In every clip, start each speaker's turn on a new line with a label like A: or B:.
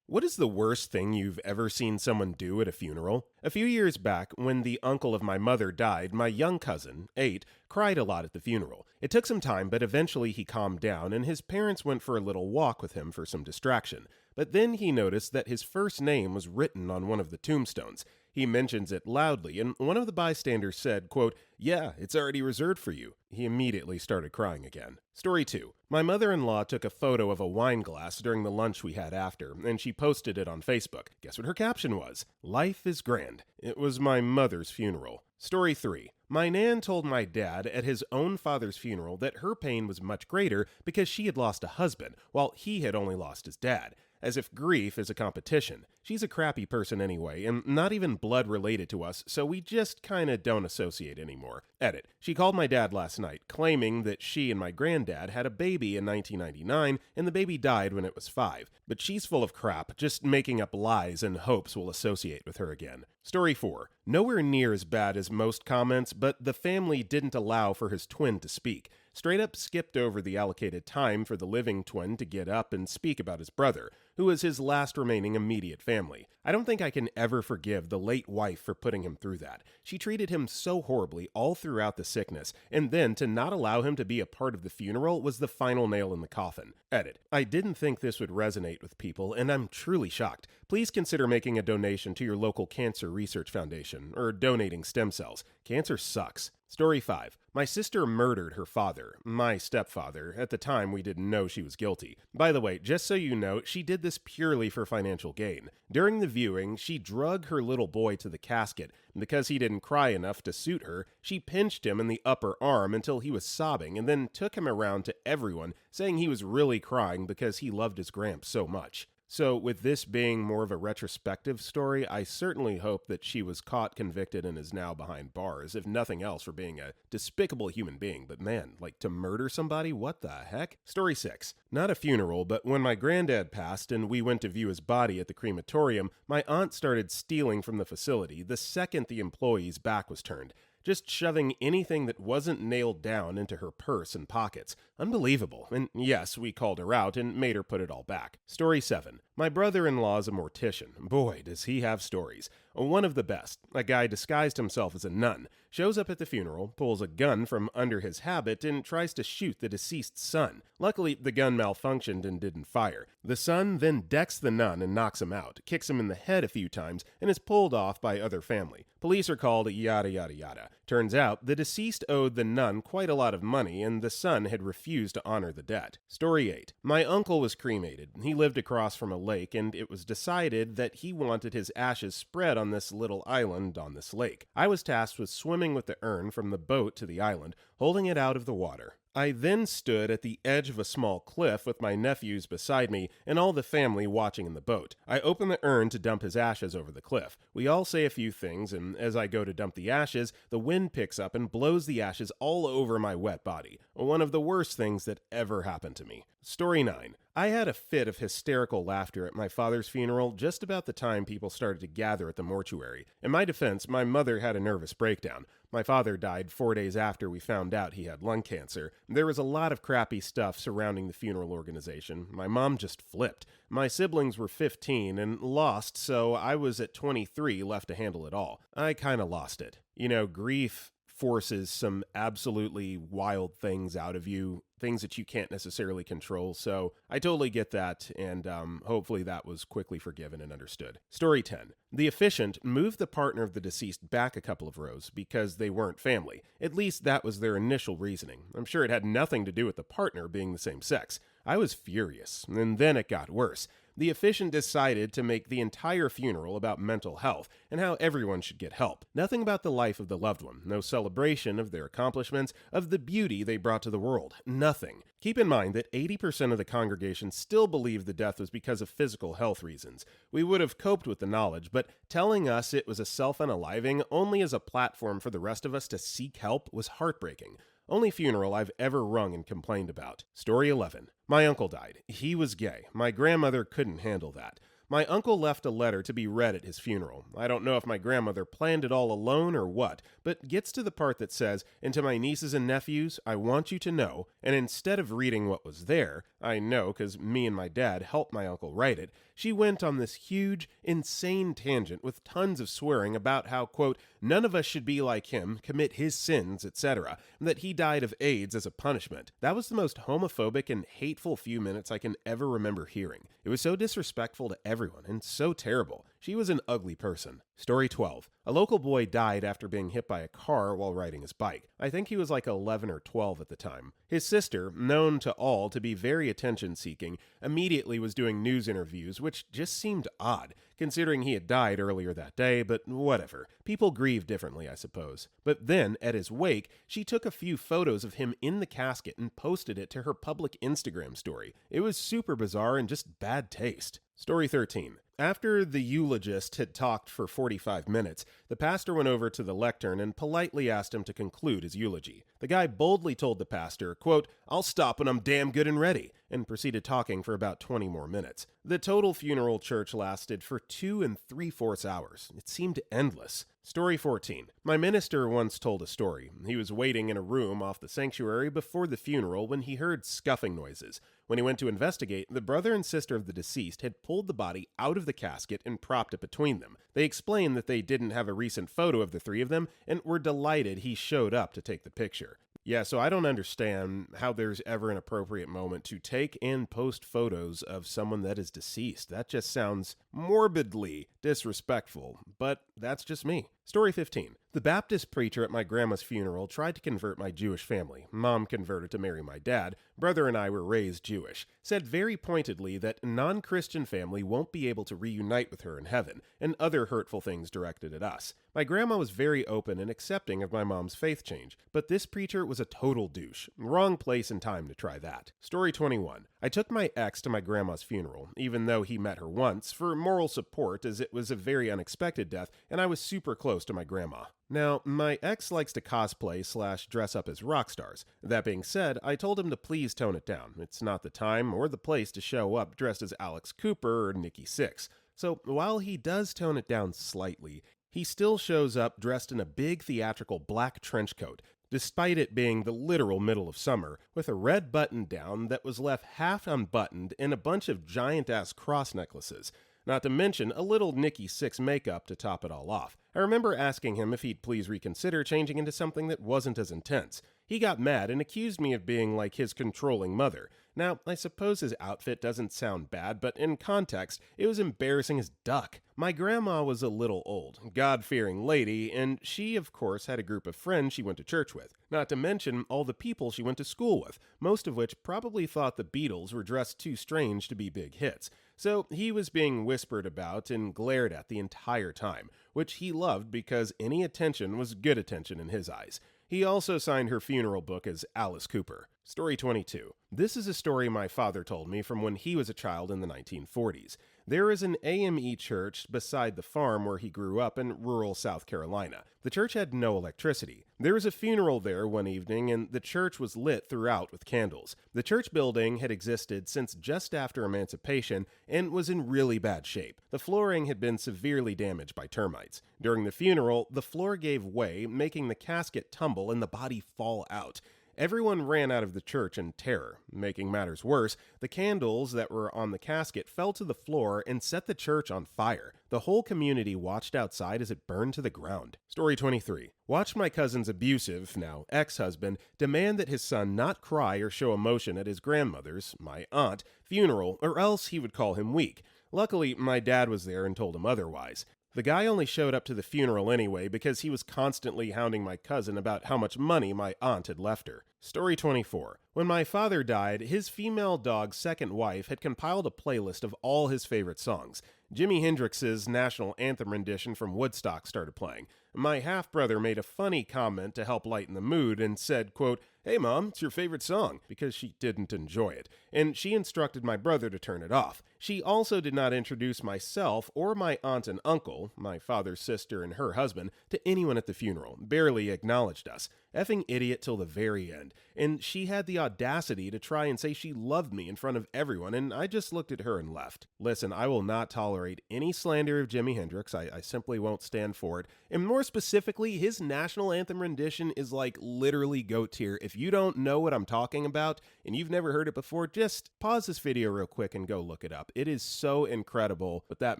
A: What is the worst thing you've ever seen someone do at a funeral? A few years back, when the uncle of my mother died, my young cousin, 8, cried a lot at the funeral. It took some time, but eventually he calmed down, and his parents went for a little walk with him for some distraction. But then he noticed that his first name was written on one of the tombstones. He mentions it loudly, and one of the bystanders said, quote, "Yeah, it's already reserved for you." He immediately started crying again. Story 2. My mother-in-law took a photo of a wine glass during the lunch we had after, and she posted it on Facebook. Guess what her caption was? "Life is grand." It was my mother's funeral. Story 3. My nan told my dad at his own father's funeral that her pain was much greater because she had lost a husband, while he had only lost his dad. As if grief is a competition. She's a crappy person anyway, and not even blood related to us, so we just kinda don't associate anymore. Edit. She called my dad last night, claiming that she and my granddad had a baby in 1999, and the baby died when it was 5. But she's full of crap, just making up lies and hopes we'll associate with her again. Story 4. Nowhere near as bad as most comments, but the family didn't allow for his twin to speak. Straight up skipped over the allocated time for the living twin to get up and speak about his brother, who was his last remaining immediate family. I don't think I can ever forgive the late wife for putting him through that. She treated him so horribly all throughout the sickness, and then to not allow him to be a part of the funeral was the final nail in the coffin. Edit. I didn't think this would resonate with people, and I'm truly shocked. Please consider making a donation to your local cancer research foundation, or donating stem cells. Cancer sucks. Story 5. My sister murdered her father, my stepfather. At the time, we didn't know she was guilty. By the way, just so you know, she did this purely for financial gain. During the viewing, she drug her little boy to the casket, and because he didn't cry enough to suit her, she pinched him in the upper arm until he was sobbing, and then took him around to everyone, saying he was really crying because he loved his gramps so much. So, with this being more of a retrospective story, I certainly hope that she was caught, convicted, and is now behind bars, if nothing else for being a despicable human being. But man, like to murder somebody? What the heck? Story 6. Not a funeral, but when my granddad passed and we went to view his body at the crematorium, my aunt started stealing from the facility the second the employee's back was turned. Just shoving anything that wasn't nailed down into her purse and pockets. Unbelievable. And yes, we called her out and made her put it all back. Story 7. My brother-in-law is a mortician. Boy, does he have stories. One of the best. A guy disguised himself as a nun, shows up at the funeral, pulls a gun from under his habit, and tries to shoot the deceased's son. Luckily, the gun malfunctioned and didn't fire. The son then decks the nun and knocks him out, kicks him in the head a few times, and is pulled off by other family. Police are called, yada yada yada. Turns out, the deceased owed the nun quite a lot of money, and the son had refused to honor the debt. Story 8. My uncle was cremated. He lived across from a lake, and it was decided that he wanted his ashes spread on this little island on this lake. I was tasked with swimming with the urn from the boat to the island, holding it out of the water. I then stood at the edge of a small cliff with my nephews beside me and all the family watching in the boat. I open the urn to dump his ashes over the cliff. We all say a few things, and as I go to dump the ashes, the wind picks up and blows the ashes all over my wet body. One of the worst things that ever happened to me. Story 9. I had a fit of hysterical laughter at my father's funeral just about the time people started to gather at the mortuary. In my defense, my mother had a nervous breakdown. My father died 4 days after we found out he had lung cancer. There was a lot of crappy stuff surrounding the funeral organization. My mom just flipped. My siblings were 15 and lost, so I was at 23 left to handle it all. I kinda lost it. You know, grief forces some absolutely wild things out of you, things that you can't necessarily control, so I totally get that, and hopefully that was quickly forgiven and understood. Story 10. The officiant moved the partner of the deceased back a couple of rows because they weren't family. At least that was their initial reasoning. I'm sure it had nothing to do with the partner being the same sex. I was furious, and then it got worse. The officiant decided to make the entire funeral about mental health and how everyone should get help. Nothing about the life of the loved one, no celebration of their accomplishments, of the beauty they brought to the world. Nothing. Keep in mind that 80% of the congregation still believed the death was because of physical health reasons. We would have coped with the knowledge, but telling us it was a self-unaliving only as a platform for the rest of us to seek help was heartbreaking. Only funeral I've ever rung and complained about. Story 11. My uncle died. He was gay. My grandmother couldn't handle that. My uncle left a letter to be read at his funeral. I don't know if my grandmother planned it all alone or what, but gets to the part that says, "And to my nieces and nephews, I want you to know," and instead of reading what was there, I know because me and my dad helped my uncle write it, She went on this huge, insane tangent with tons of swearing about how, quote, none of us should be like him, commit his sins, etc., and that he died of AIDS as a punishment. That was the most homophobic and hateful few minutes I can ever remember hearing. It was so disrespectful to everyone and so terrible. She was an ugly person. Story 12. A local boy died after being hit by a car while riding his bike. I think he was like 11 or 12 at the time. His sister, known to all to be very attention-seeking, immediately was doing news interviews, which just seemed odd, considering he had died earlier that day, but whatever. People grieve differently, I suppose. But then, at his wake, she took a few photos of him in the casket and posted it to her public Instagram story. It was super bizarre and just bad taste. Story 13. After the eulogist had talked for 45 minutes, the pastor went over to the lectern and politely asked him to conclude his eulogy. The guy boldly told the pastor, quote, I'll stop when I'm damn good and ready, and proceeded talking for about 20 more minutes. The total funeral church lasted for 2 3/4 hours. It seemed endless. Story 14. My minister once told a story. He was waiting in a room off the sanctuary before the funeral when he heard scuffing noises. When he went to investigate, the brother and sister of the deceased had pulled the body out of the casket and propped it between them. They explained that they didn't have a recent photo of the three of them and were delighted he showed up to take the picture. Yeah, so I don't understand how there's ever an appropriate moment to take and post photos of someone that is deceased. That just sounds morbidly disrespectful, but that's just me. Story 15. The Baptist preacher at my grandma's funeral tried to convert my Jewish family. Mom converted to marry my dad. Brother and I were raised Jewish. Said very pointedly that a non-Christian family won't be able to reunite with her in heaven, and other hurtful things directed at us. My grandma was very open and accepting of my mom's faith change, but this preacher was a total douche. Wrong place and time to try that. Story 21. I took my ex to my grandma's funeral, even though he met her once, for moral support as it was a very unexpected death, and I was super close to my grandma. Now, my ex likes to cosplay / dress up as rock stars. That being said, I told him to please tone it down. It's not the time or the place to show up dressed as Alex Cooper or Nikki Sixx. So while he does tone it down slightly, he still shows up dressed in a big theatrical black trench coat, despite it being the literal middle of summer, with a red button down that was left half unbuttoned and a bunch of giant-ass cross necklaces. Not to mention a little Nikki Sixx makeup to top it all off. I remember asking him if he'd please reconsider changing into something that wasn't as intense. He got mad and accused me of being like his controlling mother. Now, I suppose his outfit doesn't sound bad, but in context, it was embarrassing as duck. My grandma was a little old, God-fearing lady, and she, of course, had a group of friends she went to church with. Not to mention all the people she went to school with, most of which probably thought the Beatles were dressed too strange to be big hits. So he was being whispered about and glared at the entire time, which he loved because any attention was good attention in his eyes. He also signed her funeral book as Alice Cooper. Story 22. This is a story my father told me from when he was a child in the 1940s. There is an AME church beside the farm where he grew up in rural South Carolina. The church had no electricity. There was a funeral there one evening, and the church was lit throughout with candles. The church building had existed since just after emancipation and was in really bad shape. The flooring had been severely damaged by termites. During the funeral, the floor gave way, making the casket tumble and the body fall out. Everyone ran out of the church in terror. Making matters worse, the candles that were on the casket fell to the floor and set the church on fire. The whole community watched outside as it burned to the ground. Story 23. Watched my cousin's abusive, now ex-husband, demand that his son not cry or show emotion at his grandmother's, my aunt, funeral, or else he would call him weak. Luckily, my dad was there and told him otherwise. The guy only showed up to the funeral anyway because he was constantly hounding my cousin about how much money my aunt had left her. Story 24. When my father died, his female dog's second wife had compiled a playlist of all his favorite songs. Jimi Hendrix's national anthem rendition from Woodstock started playing. My half-brother made a funny comment to help lighten the mood and said, quote, "Hey mom, it's your favorite song," because she didn't enjoy it, and she instructed my brother to turn it off. She also did not introduce myself or my aunt and uncle, my father's sister and her husband, to anyone at the funeral, barely acknowledged us. Effing idiot till the very end. And she had the audacity to try and say she loved me in front of everyone, and I just looked at her and left. Listen, I will not tolerate any slander of Jimi Hendrix. I simply won't stand for it. And more specifically, his national anthem rendition is like literally GOAT tier. If you don't know what I'm talking about and you've never heard it before, just pause this video real quick and go look it up. It is so incredible what that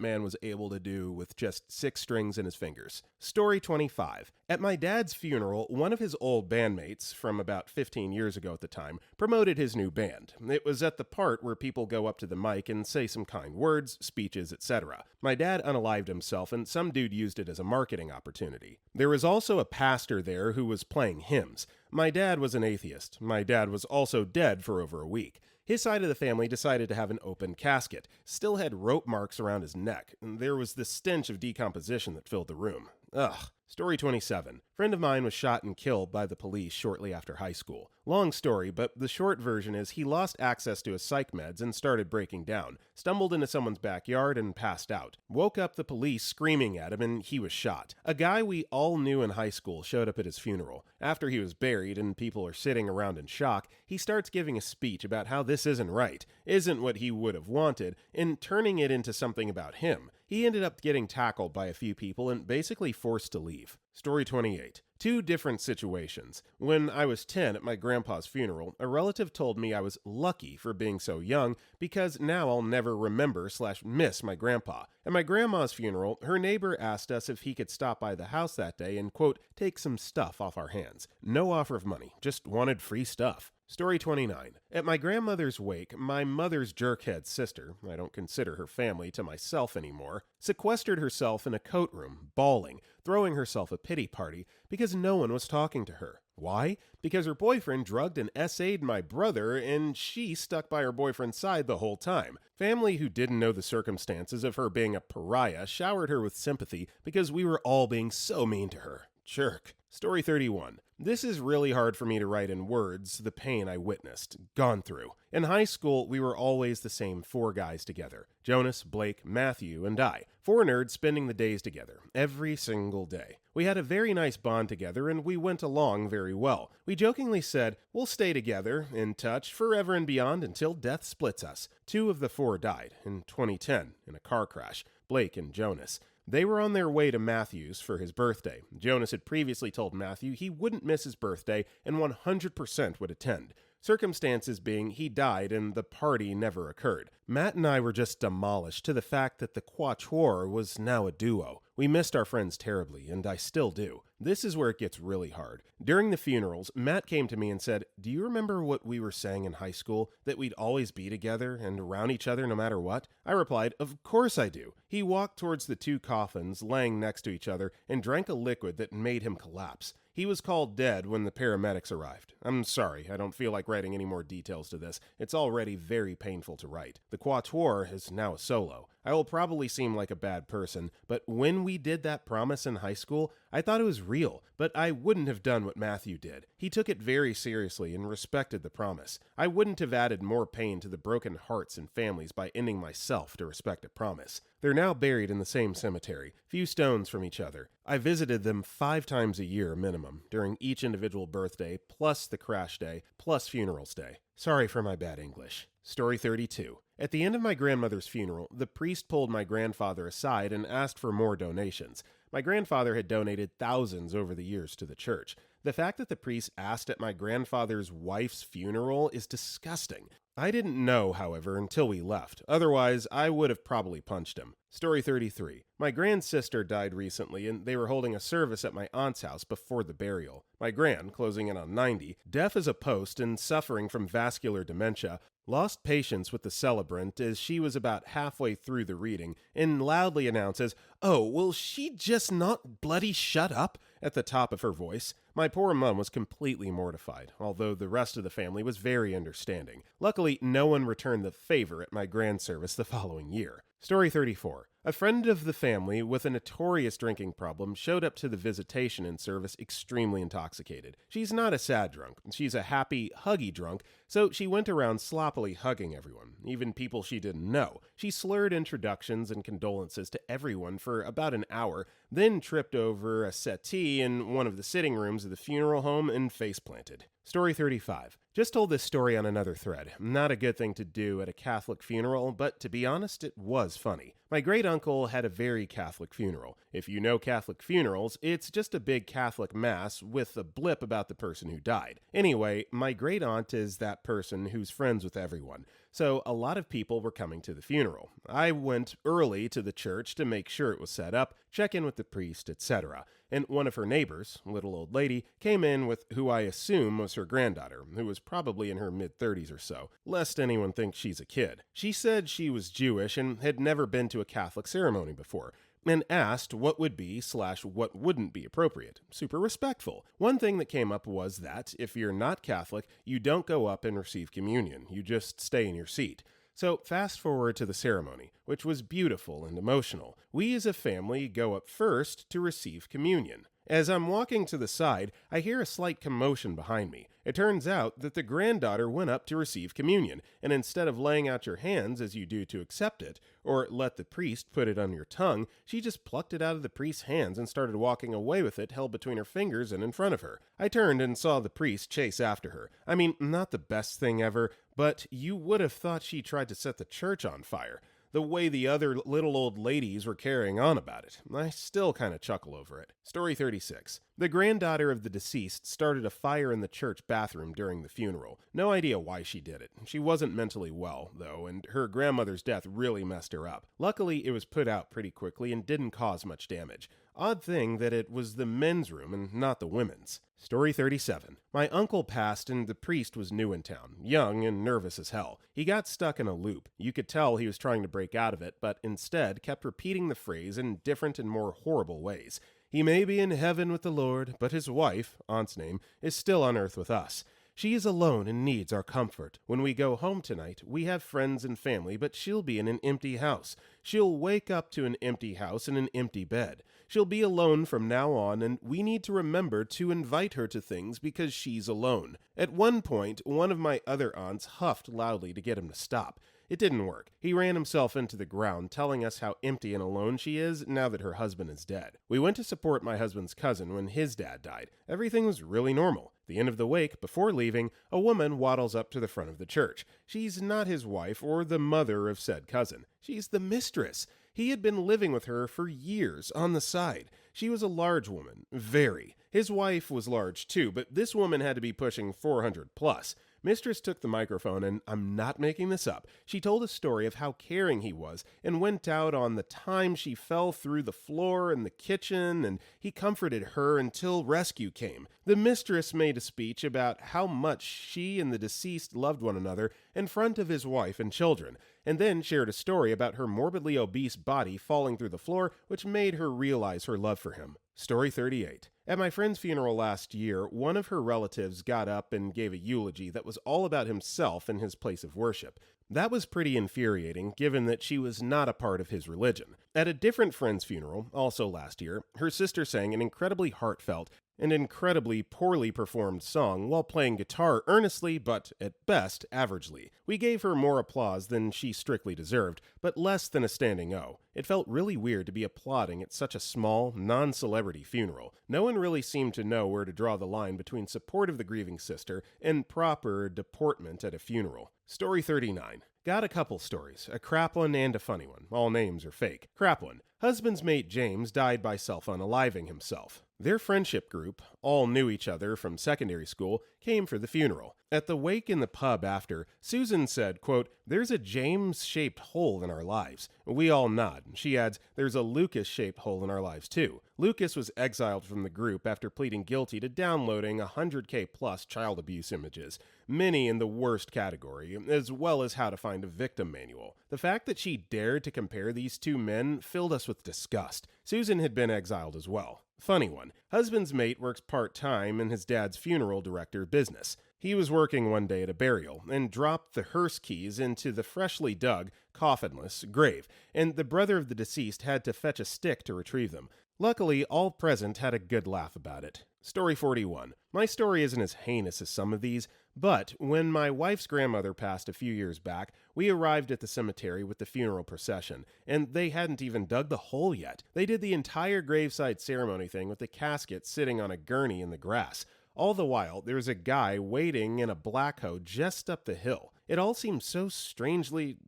A: man was able to do with just 6 strings in his fingers. Story 25. At my dad's funeral, one of his old bandmates, from about 15 years ago at the time, promoted his new band. It was at the part where people go up to the mic and say some kind words, speeches, etc. My dad unalived himself, and some dude used it as a marketing opportunity. There was also a pastor there who was playing hymns. My dad was an atheist. My dad was also dead for over a week. His side of the family decided to have an open casket. Still had rope marks around his neck. There was this stench of decomposition that filled the room. Ugh. Story 27. Friend of mine was shot and killed by the police shortly after high school. Long story, but the short version is he lost access to his psych meds and started breaking down, stumbled into someone's backyard and passed out. Woke up the police screaming at him and he was shot. A guy we all knew in high school showed up at his funeral. After he was buried and people are sitting around in shock, he starts giving a speech about how this isn't right, isn't what he would have wanted, and turning it into something about him. He ended up getting tackled by a few people and basically forced to leave. Story 28. 2 different situations. When I was 10 at my grandpa's funeral, a relative told me I was lucky for being so young because now I'll never remember/miss my grandpa. At my grandma's funeral, her neighbor asked us if he could stop by the house that day and, quote, take some stuff off our hands. No offer of money, just wanted free stuff. Story 29. At my grandmother's wake, my mother's jerkhead sister, I don't consider her family to myself anymore, sequestered herself in a coat room, bawling, throwing herself a pity party because no one was talking to her. Why? Because her boyfriend drugged and SA'd my brother and she stuck by her boyfriend's side the whole time. Family who didn't know the circumstances of her being a pariah showered her with sympathy because we were all being so mean to her. Jerk. Story 31. This is really hard for me to write in words, the pain I witnessed, gone through. In high school, we were always the same 4 guys together. Jonas, Blake, Matthew, and I. 4 nerds spending the days together, every single day. We had a very nice bond together and we went along very well. We jokingly said, we'll stay together, in touch, forever and beyond until death splits us. 2 of the 4 died in 2010 in a car crash, Blake and Jonas. They were on their way to Matthew's for his birthday. Jonas had previously told Matthew he wouldn't miss his birthday and 100% would attend. Circumstances being he died and the party never occurred. Matt and I were just demolished to the fact that the quatuor was now a duo. We missed our friends terribly, and I still do. This is where it gets really hard. During the funerals, Matt came to me and said, do you remember what we were saying in high school? That we'd always be together and around each other no matter what? I replied, of course I do. He walked towards the 2 coffins laying next to each other and drank a liquid that made him collapse. He was called dead when the paramedics arrived. I'm sorry, I don't feel like writing any more details to this. It's already very painful to write. The quatuor is now a solo. I will probably seem like a bad person, but when we did that promise in high school, I thought it was real, but I wouldn't have done what Matthew did. He took it very seriously and respected the promise. I wouldn't have added more pain to the broken hearts and families by ending myself to respect a promise. They're now buried in the same cemetery, few stones from each other. I visited them 5 times a year minimum, during each individual birthday, plus the crash day, plus funerals day. Sorry for my bad English. Story 32. At the end of my grandmother's funeral, the priest pulled my grandfather aside and asked for more donations. My grandfather had donated thousands over the years to the church. The fact that the priest asked at my grandfather's wife's funeral is disgusting. I didn't know, however, until we left. Otherwise, I would have probably punched him. Story 33. My grandsister died recently, and they were holding a service at my aunt's house before the burial. My gran, closing in on 90, deaf as a post and suffering from vascular dementia, lost patience with the celebrant as she was about halfway through the reading and loudly announces, "Oh, will she just not bloody shut up?" at the top of her voice. My poor mum was completely mortified, although the rest of the family was very understanding. Luckily, no one returned the favor at my grand service the following year. Story 34. A friend of the family with a notorious drinking problem showed up to the visitation and service extremely intoxicated. She's not a sad drunk. She's a happy, huggy drunk, so she went around sloppily hugging everyone, even people she didn't know. She slurred introductions and condolences to everyone for about an hour, then tripped over a settee in one of the sitting rooms of the funeral home and face-planted. Story 35. Just told this story on another thread. Not a good thing to do at a Catholic funeral, but to be honest, it was funny. My great-uncle had a very Catholic funeral. If you know Catholic funerals, it's just a big Catholic mass with a blip about the person who died. Anyway, my great-aunt is that person who's friends with everyone, so a lot of people were coming to the funeral. I went early to the church to make sure it was set up, check in with the priest, etc., and one of her neighbors, a little old lady, came in with who I assume was her granddaughter, who was probably in her mid-30s or so, lest anyone thinks she's a kid. She said she was Jewish and had never been to a Catholic ceremony before, and asked what would be / what wouldn't be appropriate. Super respectful. One thing that came up was that, if you're not Catholic, you don't go up and receive communion. You just stay in your seat. So fast forward to the ceremony, which was beautiful and emotional. We as a family go up first to receive communion. As I'm walking to the side, I hear a slight commotion behind me. It turns out that the granddaughter went up to receive communion, and instead of laying out your hands as you do to accept it, or let the priest put it on your tongue, she just plucked it out of the priest's hands and started walking away with it held between her fingers and in front of her. I turned and saw the priest chase after her. I mean, not the best thing ever, but you would have thought she tried to set the church on fire. The way the other little old ladies were carrying on about it. I still kind of chuckle over it. Story 36. The granddaughter of the deceased started a fire in the church bathroom during the funeral. No idea why she did it. She wasn't mentally well, though, and her grandmother's death really messed her up. Luckily, it was put out pretty quickly and didn't cause much damage. Odd thing that it was the men's room and not the women's. Story 37. My uncle passed and the priest was new in town, young and nervous as hell. He got stuck in a loop. You could tell he was trying to break out of it, but instead kept repeating the phrase in different and more horrible ways. He may be in heaven with the Lord, but his wife, aunt's name, is still on earth with us. She is alone and needs our comfort. When we go home tonight, we have friends and family, but she'll be in an empty house. She'll wake up to an empty house and an empty bed. She'll be alone from now on, and we need to remember to invite her to things because she's alone. At one point, one of my other aunts huffed loudly to get him to stop. It didn't work. He ran himself into the ground, telling us how empty and alone she is now that her husband is dead. We went to support my husband's cousin when his dad died. Everything was really normal. The end of the wake, before leaving, a woman waddles up to the front of the church. She's not his wife or the mother of said cousin. She's the mistress. He had been living with her for years, on the side. She was a large woman. Very. His wife was large too, but this woman had to be pushing 400 plus. Mistress took the microphone, and I'm not making this up. She told a story of how caring he was and went out on the time she fell through the floor in the kitchen, and he comforted her until rescue came. The mistress made a speech about how much she and the deceased loved one another in front of his wife and children, and then shared a story about her morbidly obese body falling through the floor, which made her realize her love for him. Story 38. At my friend's funeral last year, one of her relatives got up and gave a eulogy that was all about himself and his place of worship. That was pretty infuriating, given that she was not a part of his religion. At a different friend's funeral, also last year, her sister sang an incredibly heartfelt and incredibly poorly performed song while playing guitar earnestly but, at best, averagely. We gave her more applause than she strictly deserved, but less than a standing O. It felt really weird to be applauding at such a small, non-celebrity funeral. No one really seemed to know where to draw the line between support of the grieving sister and proper deportment at a funeral. Story 39. Got a couple stories, a crap one and a funny one. All names are fake. Crap one. Husband's mate James died by self-unaliving himself. Their friendship group, all knew each other from secondary school, came for the funeral. At the wake in the pub after, Susan said, quote, "There's a James-shaped hole in our lives." We all nod. She adds, "There's a Lucas-shaped hole in our lives too." Lucas was exiled from the group after pleading guilty to downloading 100K plus child abuse images, many in the worst category, as well as how to find a victim manual. The fact that she dared to compare these two men filled us with disgust. Susan had been exiled as well. Funny one. Husband's mate works part-time in his dad's funeral director business. He was working one day at a burial and dropped the hearse keys into the freshly dug, coffinless grave, and the brother of the deceased had to fetch a stick to retrieve them. Luckily, all present had a good laugh about it. Story 41. My story isn't as heinous as some of these, but when my wife's grandmother passed a few years back, we arrived at the cemetery with the funeral procession, and they hadn't even dug the hole yet. They did the entire graveside ceremony thing with the casket sitting on a gurney in the grass. All the while, there was a guy waiting in a black hoe just up the hill. It all seemed so strangely,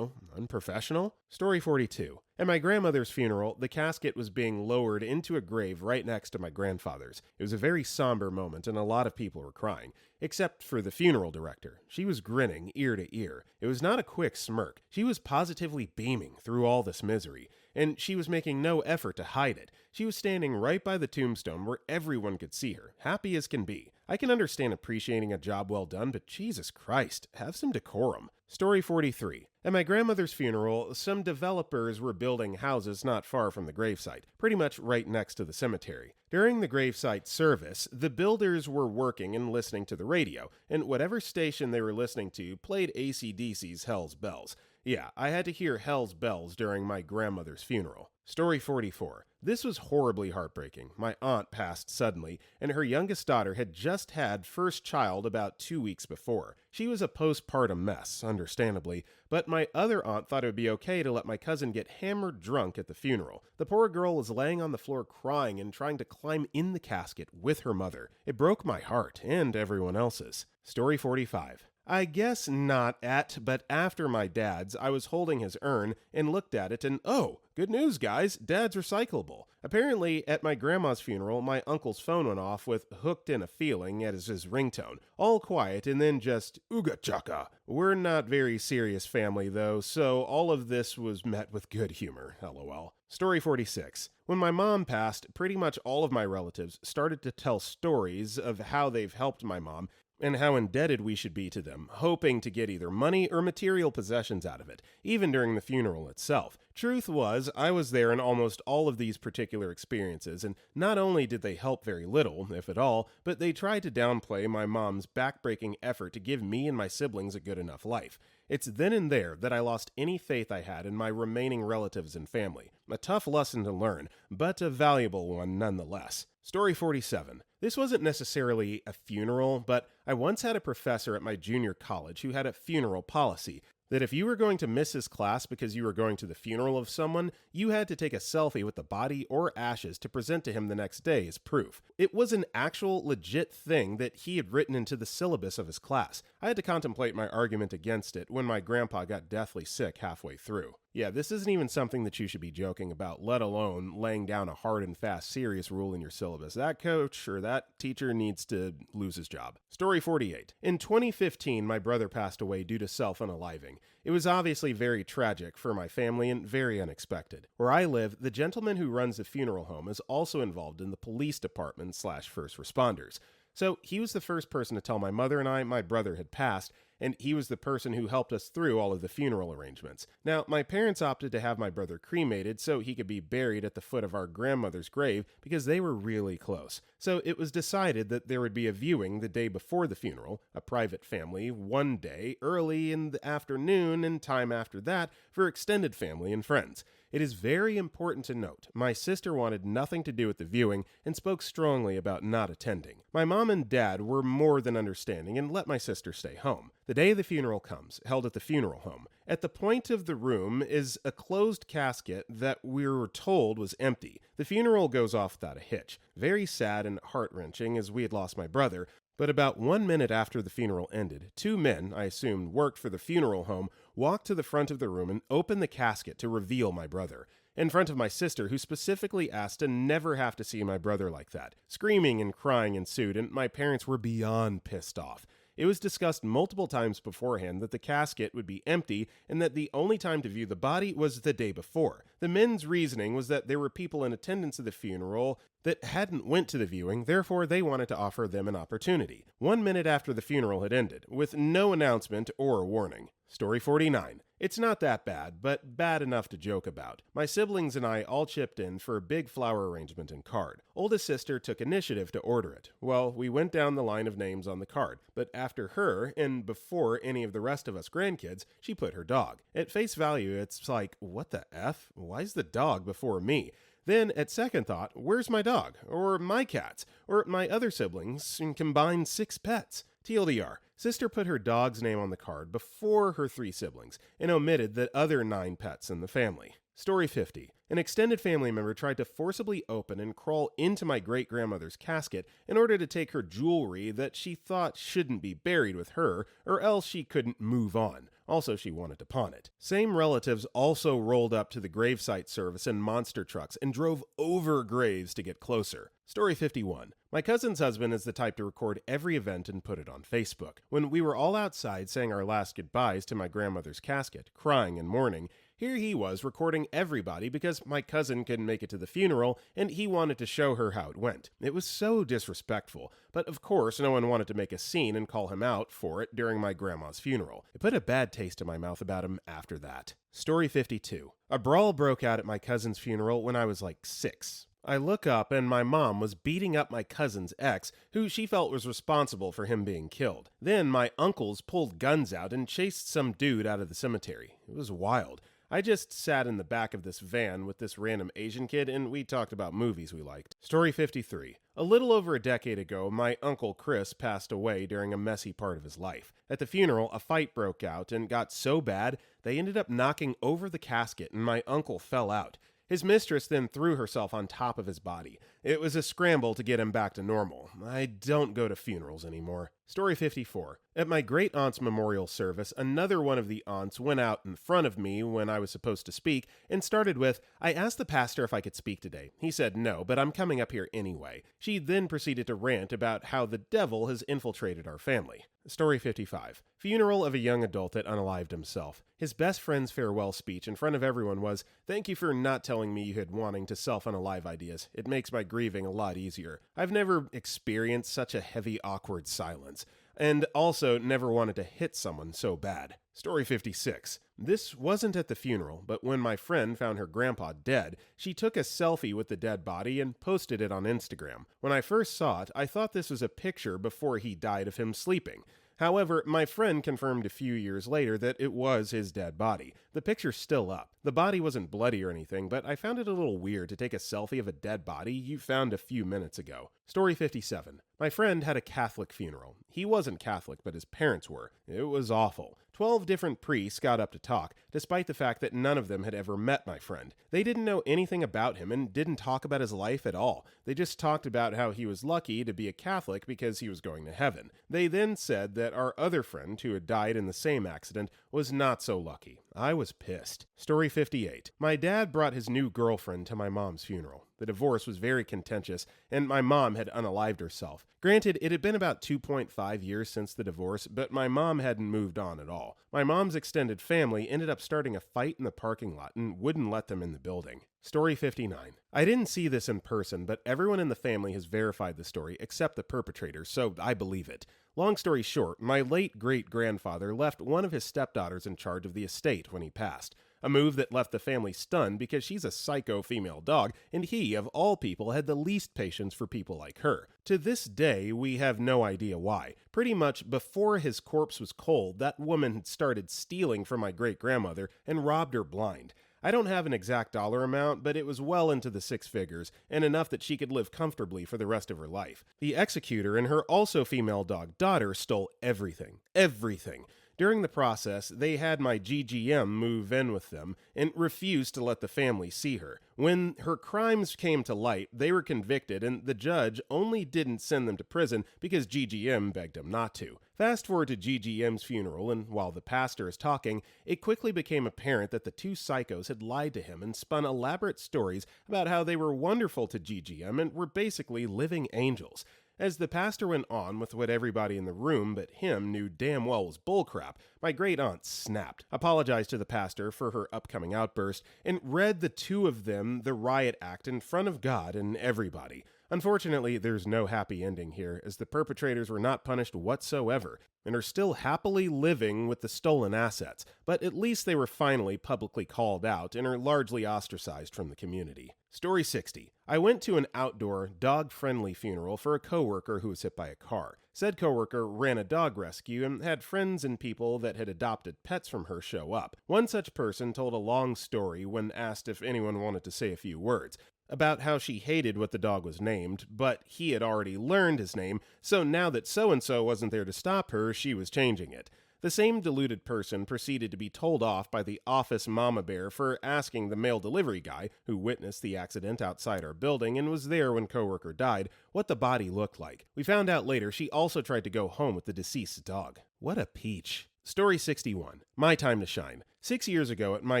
A: unprofessional. Story 42. At my grandmother's funeral, the casket was being lowered into a grave right next to my grandfather's. It was a very somber moment, and a lot of people were crying. Except for the funeral director. She was grinning ear to ear. It was not a quick smirk. She was positively beaming through all this misery, and she was making no effort to hide it. She was standing right by the tombstone where everyone could see her, happy as can be. I can understand appreciating a job well done, but Jesus Christ, have some decorum. Story 43. At my grandmother's funeral, some developers were building houses not far from the gravesite, pretty much right next to the cemetery. During the gravesite service, the builders were working and listening to the radio, and whatever station they were listening to played AC/DC's Hell's Bells. Yeah, I had to hear Hell's Bells during my grandmother's funeral. Story 44. This was horribly heartbreaking. My aunt passed suddenly, and her youngest daughter had just had first child about 2 weeks before. She was a postpartum mess, understandably, but my other aunt thought it would be okay to let my cousin get hammered drunk at the funeral. The poor girl was laying on the floor crying and trying to climb in the casket with her mother. It broke my heart, and everyone else's. Story 45. I guess not at, but after my dad's, I was holding his urn and looked at it and, oh, good news, guys, Dad's recyclable. Apparently, at my grandma's funeral, my uncle's phone went off with Hooked in a Feeling as his ringtone. All quiet and then just, ooga chaka. We're not very serious family, though, so all of this was met with good humor, lol. Story 46. When my mom passed, pretty much all of my relatives started to tell stories of how they've helped my mom, and how indebted we should be to them, hoping to get either money or material possessions out of it, even during the funeral itself. Truth was, I was there in almost all of these particular experiences, and not only did they help very little, if at all, but they tried to downplay my mom's backbreaking effort to give me and my siblings a good enough life. It's then and there that I lost any faith I had in my remaining relatives and family. A tough lesson to learn, but a valuable one nonetheless. Story 47. This wasn't necessarily a funeral, but I once had a professor at my junior college who had a funeral policy that if you were going to miss his class because you were going to the funeral of someone, you had to take a selfie with the body or ashes to present to him the next day as proof. It was an actual legit thing that he had written into the syllabus of his class. I had to contemplate my argument against it when my grandpa got deathly sick halfway through. Yeah, this isn't even something that you should be joking about, let alone laying down a hard and fast serious rule in your syllabus. That coach or that teacher needs to lose his job. Story 48. In 2015, my brother passed away due to self-unaliving. It was obviously very tragic for my family and very unexpected. Where I live, the gentleman who runs the funeral home is also involved in the police department / first responders. So he was the first person to tell my mother and I my brother had passed, and he was the person who helped us through all of the funeral arrangements. Now, my parents opted to have my brother cremated so he could be buried at the foot of our grandmother's grave because they were really close. So it was decided that there would be a viewing the day before the funeral, a private family, one day, early in the afternoon, and time after that for extended family and friends. It is very important to note, my sister wanted nothing to do with the viewing and spoke strongly about not attending. My mom and dad were more than understanding and let my sister stay home. The day the funeral comes, held at the funeral home. At the point of the room is a closed casket that we were told was empty. The funeral goes off without a hitch. Very sad and heart-wrenching as we had lost my brother. But about 1 minute after the funeral ended, 2 men, I assumed worked for the funeral home, walked to the front of the room and opened the casket to reveal my brother. In front of my sister, who specifically asked to never have to see my brother like that. Screaming and crying ensued, and my parents were beyond pissed off. It was discussed multiple times beforehand that the casket would be empty and that the only time to view the body was the day before. The men's reasoning was that there were people in attendance at the funeral that hadn't went to the viewing, therefore they wanted to offer them an opportunity. 1 minute after the funeral had ended, with no announcement or warning. Story 49. It's not that bad, but bad enough to joke about. My siblings and I all chipped in for a big flower arrangement and card. Oldest sister took initiative to order it. Well, we went down the line of names on the card, but after her, and before any of the rest of us grandkids, she put her dog. At face value, it's like, what the F? Why's the dog before me? Then, at second thought, where's my dog? Or my cats? Or my other siblings and combined 6 pets? TLDR, sister put her dog's name on the card before her 3 siblings and omitted the other 9 pets in the family. Story 50. An extended family member tried to forcibly open and crawl into my great-grandmother's casket in order to take her jewelry that she thought shouldn't be buried with her, or else she couldn't move on. Also, she wanted to pawn it. Same relatives also rolled up to the gravesite service in monster trucks and drove over graves to get closer. Story 51. My cousin's husband is the type to record every event and put it on Facebook. When we were all outside saying our last goodbyes to my grandmother's casket, crying and mourning, here he was recording everybody because my cousin couldn't make it to the funeral and he wanted to show her how it went. It was so disrespectful, but of course no one wanted to make a scene and call him out for it during my grandma's funeral. It put a bad taste in my mouth about him after that. Story 52. A brawl broke out at my cousin's funeral when I was like 6. I look up and my mom was beating up my cousin's ex, who she felt was responsible for him being killed. Then my uncles pulled guns out and chased some dude out of the cemetery. It was wild. I just sat in the back of this van with this random Asian kid and we talked about movies we liked. Story 53. A little over a decade ago, my uncle Chris passed away during a messy part of his life. At the funeral, a fight broke out and got so bad, they ended up knocking over the casket and my uncle fell out. His mistress then threw herself on top of his body. It was a scramble to get him back to normal. I don't go to funerals anymore. Story 54. At my great-aunt's memorial service, another one of the aunts went out in front of me when I was supposed to speak and started with, I asked the pastor if I could speak today. He said no, but I'm coming up here anyway. She then proceeded to rant about how the devil has infiltrated our family. Story 55. Funeral of a young adult that unalived himself. His best friend's farewell speech in front of everyone was, thank you for not telling me you had wanting to self-unalive ideas. It makes my grieving a lot easier. I've never experienced such a heavy, awkward silence. And also never wanted to hit someone so bad. Story 56. This wasn't at the funeral, but when my friend found her grandpa dead, she took a selfie with the dead body and posted it on Instagram. When I first saw it, I thought this was a picture before he died of him sleeping. However, my friend confirmed a few years later that it was his dead body. The picture's still up. The body wasn't bloody or anything, but I found it a little weird to take a selfie of a dead body you found a few minutes ago. Story 57. My friend had a Catholic funeral. He wasn't Catholic, but his parents were. It was awful. 12 different priests got up to talk, despite the fact that none of them had ever met my friend. They didn't know anything about him and didn't talk about his life at all. They just talked about how he was lucky to be a Catholic because he was going to heaven. They then said that our other friend, who had died in the same accident, was not so lucky. I was pissed. Story 58. My dad brought his new girlfriend to my mom's funeral. The divorce was very contentious, and my mom had unalived herself. Granted, it had been about 2.5 years since the divorce, but my mom hadn't moved on at all. My mom's extended family ended up starting a fight in the parking lot and wouldn't let them in the building. Story 59. I didn't see this in person, but everyone in the family has verified the story except the perpetrator, so I believe it. Long story short, my late great-grandfather left one of his stepdaughters in charge of the estate when he passed. A move that left the family stunned because she's a psycho female dog, and he, of all people, had the least patience for people like her. To this day, we have no idea why. Pretty much before his corpse was cold, that woman had started stealing from my great-grandmother and robbed her blind. I don't have an exact dollar amount, but it was well into the 6 figures, and enough that she could live comfortably for the rest of her life. The executor and her also female dog daughter stole everything. Everything. During the process, they had my GGM move in with them and refused to let the family see her. When her crimes came to light, they were convicted and the judge only didn't send them to prison because GGM begged him not to. Fast forward to GGM's funeral, and while the pastor is talking, it quickly became apparent that the 2 psychos had lied to him and spun elaborate stories about how they were wonderful to GGM and were basically living angels. As the pastor went on with what everybody in the room but him knew damn well was bullcrap, my great-aunt snapped, apologized to the pastor for her upcoming outburst, and read the two of them the riot act in front of God and everybody. Unfortunately, there's no happy ending here, as the perpetrators were not punished whatsoever, and are still happily living with the stolen assets, but at least they were finally publicly called out and are largely ostracized from the community. Story 60. I went to an outdoor, dog-friendly funeral for a coworker who was hit by a car. Said coworker ran a dog rescue and had friends and people that had adopted pets from her show up. One such person told a long story when asked if anyone wanted to say a few words about how she hated what the dog was named, but he had already learned his name, so now that so-and-so wasn't there to stop her, she was changing it. The same deluded person proceeded to be told off by the office mama bear for asking the mail delivery guy, who witnessed the accident outside our building and was there when coworker died, what the body looked like. We found out later she also tried to go home with the deceased dog. What a peach. Story 61. My time to shine. 6 years ago at my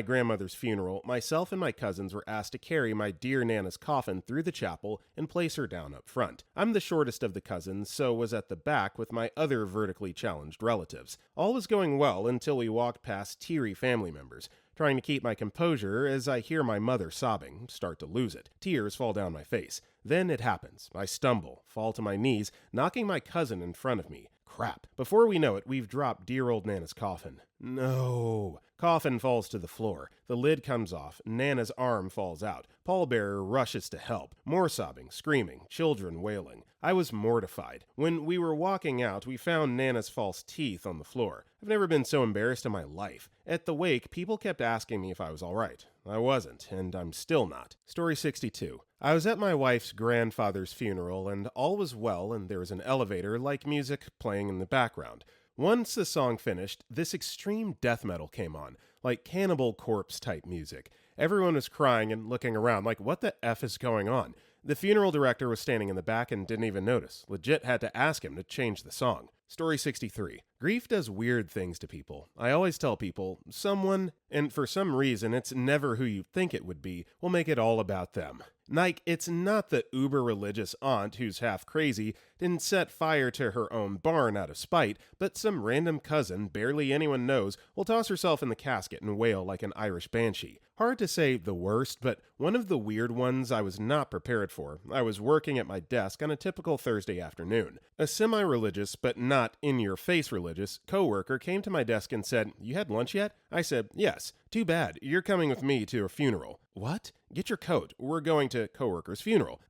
A: grandmother's funeral, myself and my cousins were asked to carry my dear Nana's coffin through the chapel and place her down up front. I'm the shortest of the cousins, so was at the back with my other vertically challenged relatives. All was going well until we walked past teary family members. Trying to keep my composure as I hear my mother sobbing, start to lose it. Tears fall down my face. Then it happens. I stumble, fall to my knees, knocking my cousin in front of me. Crap. Before we know it, we've dropped dear old Nana's coffin. No. Coffin falls to the floor. The lid comes off. Nana's arm falls out. Pallbearer rushes to help. More sobbing, screaming, children wailing. I was mortified. When we were walking out, we found Nana's false teeth on the floor. I've never been so embarrassed in my life. At the wake, people kept asking me if I was all right. I wasn't, and I'm still not. Story 62. I was at my wife's grandfather's funeral, and all was well, and there was an elevator like music playing in the background. Once the song finished, this extreme death metal came on, like Cannibal Corpse type music. Everyone was crying and looking around like, what the F is going on? The funeral director was standing in the back and didn't even notice. Legit had to ask him to change the song. Story 63. Grief does weird things to people. I always tell people, someone, and for some reason it's never who you think it would be, will make it all about them. Like, it's not the uber-religious aunt who's half crazy, didn't set fire to her own barn out of spite, but some random cousin barely anyone knows will toss herself in the casket and wail like an Irish banshee. Hard to say the worst, but one of the weird ones I was not prepared for. I was working at my desk on a typical Thursday afternoon. A semi-religious, but not in-your-face religious, coworker came to my desk and said, "You had lunch yet?" I said, "Yes." "Too bad. You're coming with me to a funeral." "What?" "Get your coat. We're going to coworker's funeral."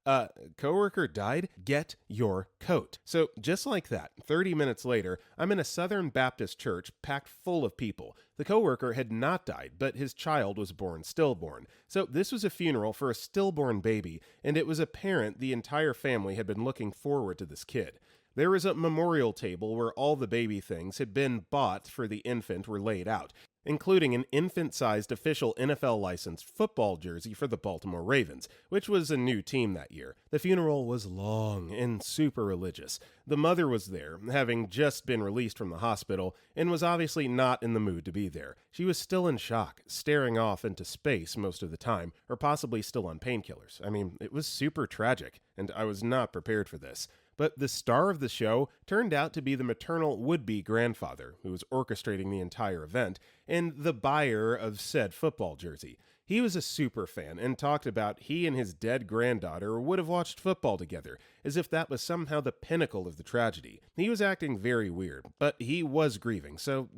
A: Coworker died? Get your coat. So just like that, 30 minutes later, I'm in a Southern Baptist church packed full of people. The coworker had not died, but his child was born stillborn. So this was a funeral for a stillborn baby, and it was apparent the entire family had been looking forward to this kid. There was a memorial table where all the baby things had been bought for the infant were laid out, including an infant-sized official NFL-licensed football jersey for the Baltimore Ravens, which was a new team that year. The funeral was long and super religious. The mother was there, having just been released from the hospital, and was obviously not in the mood to be there. She was still in shock, staring off into space most of the time, or possibly still on painkillers. I mean, it was super tragic, and I was not prepared for this. But the star of the show turned out to be the maternal would-be grandfather, who was orchestrating the entire event, and the buyer of said football jersey. He was a super fan and talked about he and his dead granddaughter would have watched football together, as if that was somehow the pinnacle of the tragedy. He was acting very weird, but he was grieving, so,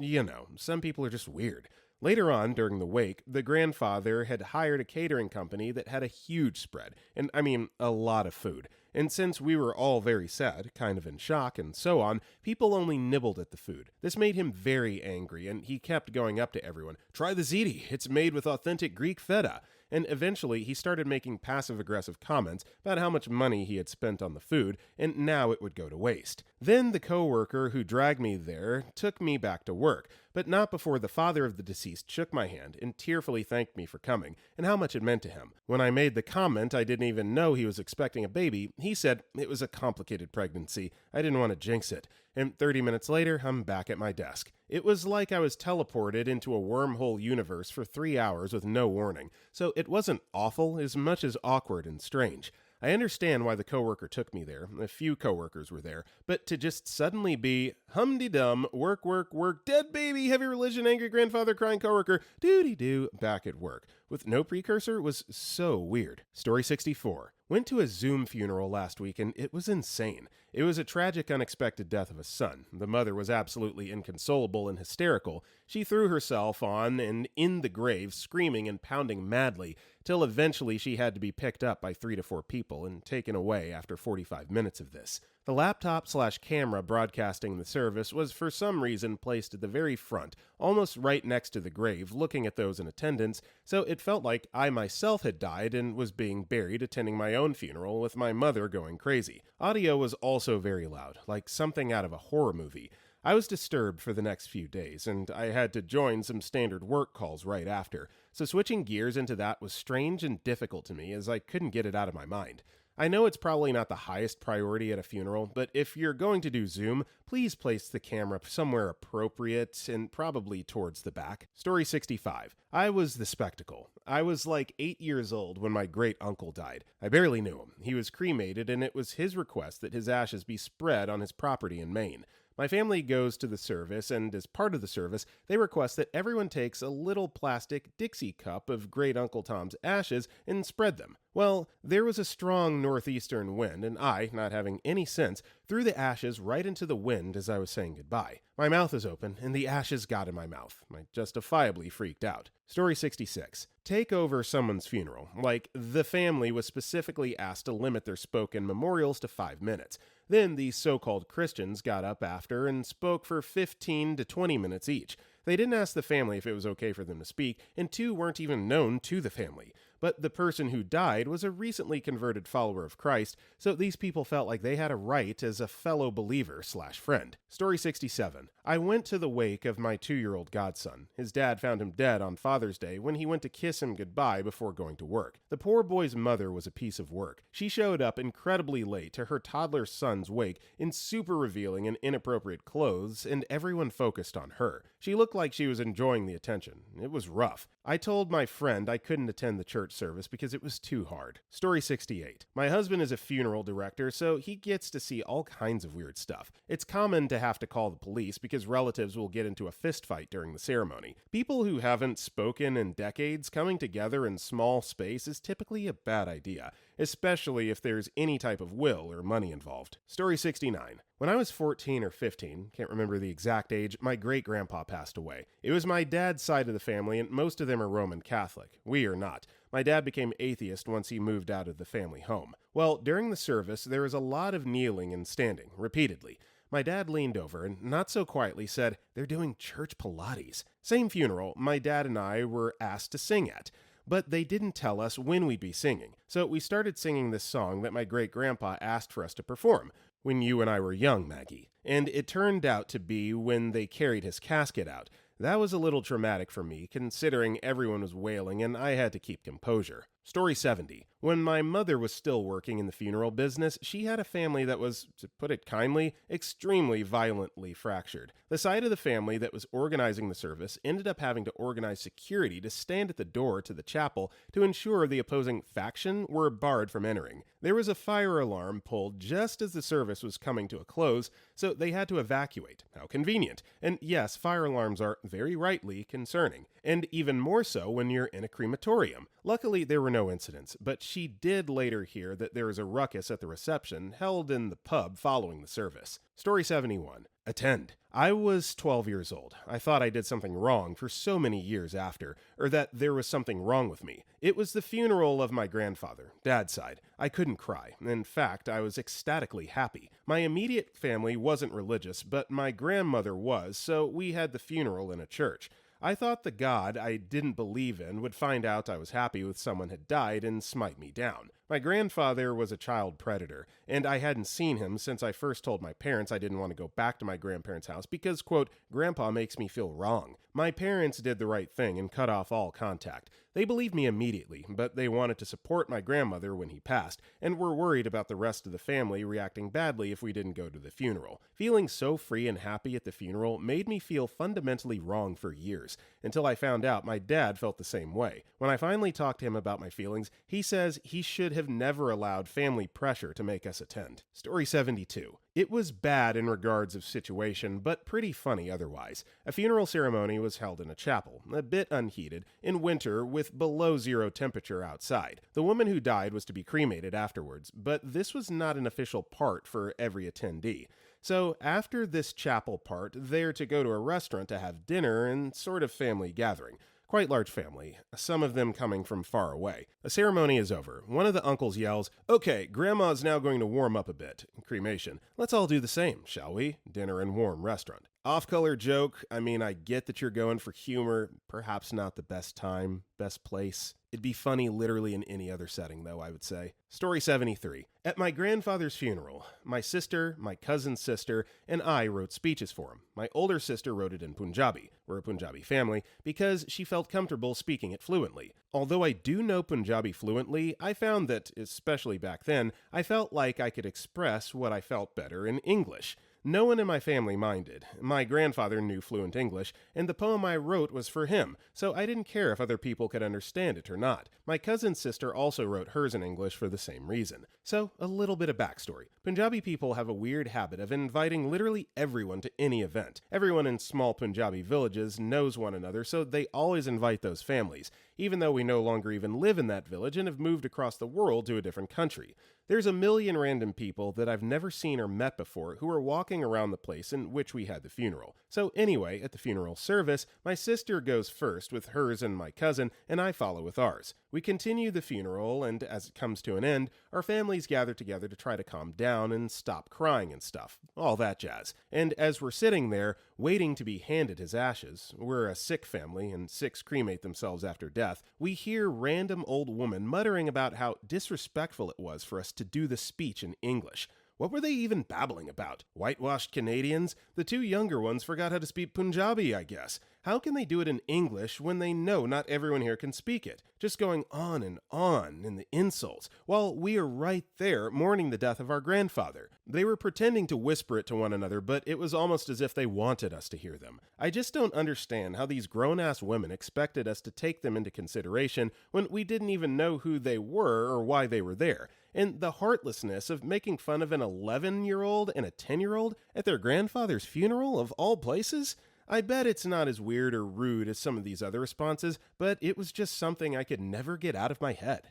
A: some people are just weird. Later on, during the wake, the grandfather had hired a catering company that had a huge spread, and I mean, a lot of food. And since we were all very sad, kind of in shock, and so on, people only nibbled at the food. This made him very angry, and he kept going up to everyone, "Try the ziti, it's made with authentic Greek feta." And eventually, he started making passive-aggressive comments about how much money he had spent on the food, and now it would go to waste. Then the coworker who dragged me there took me back to work, but not before the father of the deceased shook my hand and tearfully thanked me for coming, and how much it meant to him. When I made the comment I didn't even know he was expecting a baby, he said it was a complicated pregnancy. I didn't want to jinx it. And 30 minutes later, I'm back at my desk. It was like I was teleported into a wormhole universe for 3 hours with no warning, so it wasn't awful as much as awkward and strange. I understand why the coworker took me there. A few coworkers were there. But to just suddenly be hum-de-dum, work, work, work, dead baby, heavy religion, angry grandfather, crying coworker, doo-dee-doo, back at work, with no precursor was so weird. Story 64. Went to a Zoom funeral last week and it was insane. It was a tragic, unexpected death of a son. The mother was absolutely inconsolable and hysterical. She threw herself on and in the grave, screaming and pounding madly, till eventually she had to be picked up by 3 to 4 people and taken away after 45 minutes of this. The laptop/camera broadcasting the service was for some reason placed at the very front, almost right next to the grave, looking at those in attendance, so it felt like I myself had died and was being buried attending my own funeral with my mother going crazy. Audio was also very loud, like something out of a horror movie. I was disturbed for the next few days, and I had to join some standard work calls right after, so switching gears into that was strange and difficult to me as I couldn't get it out of my mind. I know it's probably not the highest priority at a funeral, but if you're going to do Zoom, please place the camera somewhere appropriate and probably towards the back. Story 65. I was the spectacle. I was like 8 years old when my great-uncle died. I barely knew him. He was cremated, and it was his request that his ashes be spread on his property in Maine. My family goes to the service, and as part of the service, they request that everyone takes a little plastic Dixie cup of Great Uncle Tom's ashes and spread them. Well, there was a strong northeastern wind, and I, not having any sense, threw the ashes right into the wind as I was saying goodbye. My mouth was open, and the ashes got in my mouth. I justifiably freaked out. Story 66. Take over someone's funeral. Like, the family was specifically asked to limit their spoken memorials to 5 minutes. Then these so-called Christians got up after and spoke for 15 to 20 minutes each. They didn't ask the family if it was okay for them to speak, and 2 weren't even known to the family. But the person who died was a recently converted follower of Christ, so these people felt like they had a right as a fellow believer/friend. Story 67. I went to the wake of my 2-year-old godson. His dad found him dead on Father's Day when he went to kiss him goodbye before going to work. The poor boy's mother was a piece of work. She showed up incredibly late to her toddler son's wake in super revealing and inappropriate clothes, and everyone focused on her. She looked like she was enjoying the attention. It was rough. I told my friend I couldn't attend the church service because it was too hard. Story 68. My husband is a funeral director, so he gets to see all kinds of weird stuff. It's common to have to call the police because relatives will get into a fist fight during the ceremony. People who haven't spoken in decades coming together in small space is typically a bad idea, especially if there's any type of will or money involved. Story 69. When I was 14 or 15, can't remember the exact age, my great-grandpa passed away. It was my dad's side of the family, and most of them are Roman Catholic. We are not. My dad became atheist once he moved out of the family home. Well, during the service, there was a lot of kneeling and standing, repeatedly. My dad leaned over and, not so quietly, said, "They're doing church Pilates." Same funeral, my dad and I were asked to sing at. But they didn't tell us when we'd be singing. So we started singing this song that my great-grandpa asked for us to perform. When you and I were young, Maggie. And it turned out to be when they carried his casket out. That was a little traumatic for me, considering everyone was wailing and I had to keep composure. Story 70. When my mother was still working in the funeral business, she had a family that was, to put it kindly, extremely violently fractured. The side of the family that was organizing the service ended up having to organize security to stand at the door to the chapel to ensure the opposing faction were barred from entering. There was a fire alarm pulled just as the service was coming to a close, so they had to evacuate. How convenient. And yes, fire alarms are, very rightly, concerning. And even more so when you're in a crematorium. Luckily, there were no incidents, but she did later hear that there was a ruckus at the reception held in the pub following the service. Story 71. Attend. I was 12 years old. I thought I did something wrong for so many years after, or that there was something wrong with me. It was the funeral of my grandfather, dad's side. I couldn't cry. In fact, I was ecstatically happy. My immediate family wasn't religious, but my grandmother was, so we had the funeral in a church. I thought the God I didn't believe in would find out I was happy with someone had died and smite me down. My grandfather was a child predator, and I hadn't seen him since I first told my parents I didn't want to go back to my grandparents' house because, quote, Grandpa makes me feel wrong. My parents did the right thing and cut off all contact. They believed me immediately, but they wanted to support my grandmother when he passed, and were worried about the rest of the family reacting badly if we didn't go to the funeral. Feeling so free and happy at the funeral made me feel fundamentally wrong for years, until I found out my dad felt the same way. When I finally talked to him about my feelings, he says he should have have never allowed family pressure to make us attend. Story 72. It was bad in regards of situation, but pretty funny otherwise. A funeral ceremony was held in a chapel, a bit unheated, in winter with below zero temperature outside. The woman who died was to be cremated afterwards, but this was not an official part for every attendee. So after this chapel part, they're to go to a restaurant to have dinner and sort of family gathering. Quite large family, some of them coming from far away. The ceremony is over. One of the uncles yells, "Okay, Grandma's now going to warm up a bit." Cremation. "Let's all do the same, shall we?" Dinner and warm restaurant. Off-color joke. I mean, I get that you're going for humor. Perhaps not the best time, best place. It'd be funny literally in any other setting, though, I would say. Story 73. At my grandfather's funeral, my sister, my cousin's sister, and I wrote speeches for him. My older sister wrote it in Punjabi. We're a Punjabi family, because she felt comfortable speaking it fluently. Although I do know Punjabi fluently, I found that, especially back then, I felt like I could express what I felt better in English. No one in my family minded. My grandfather knew fluent English, and the poem I wrote was for him, so I didn't care if other people could understand it or not. My cousin's sister also wrote hers in English for the same reason. So, a little bit of backstory. Punjabi people have a weird habit of inviting literally everyone to any event. Everyone in small Punjabi villages knows one another, so they always invite those families, even though we no longer even live in that village and have moved across the world to a different country. There's a million random people that I've never seen or met before who are walking around the place in which we had the funeral. So anyway, at the funeral service, my sister goes first with hers and my cousin, and I follow with ours. We continue the funeral, and as it comes to an end, our families gather together to try to calm down and stop crying and stuff. All that jazz. And as we're sitting there, waiting to be handed his ashes, we're a Sikh family, and Sikhs cremate themselves after death, we hear random old woman muttering about how disrespectful it was for us to do the speech in English. What were they even babbling about? Whitewashed Canadians? The two younger ones forgot how to speak Punjabi, I guess. How can they do it in English when they know not everyone here can speak it? Just going on in the insults, while we are right there mourning the death of our grandfather. They were pretending to whisper it to one another, but it was almost as if they wanted us to hear them. I just don't understand how these grown-ass women expected us to take them into consideration when we didn't even know who they were or why they were there. And the heartlessness of making fun of an 11-year-old and a 10-year-old at their grandfather's funeral, of all places? I bet it's not as weird or rude as some of these other responses, but it was just something I could never get out of my head.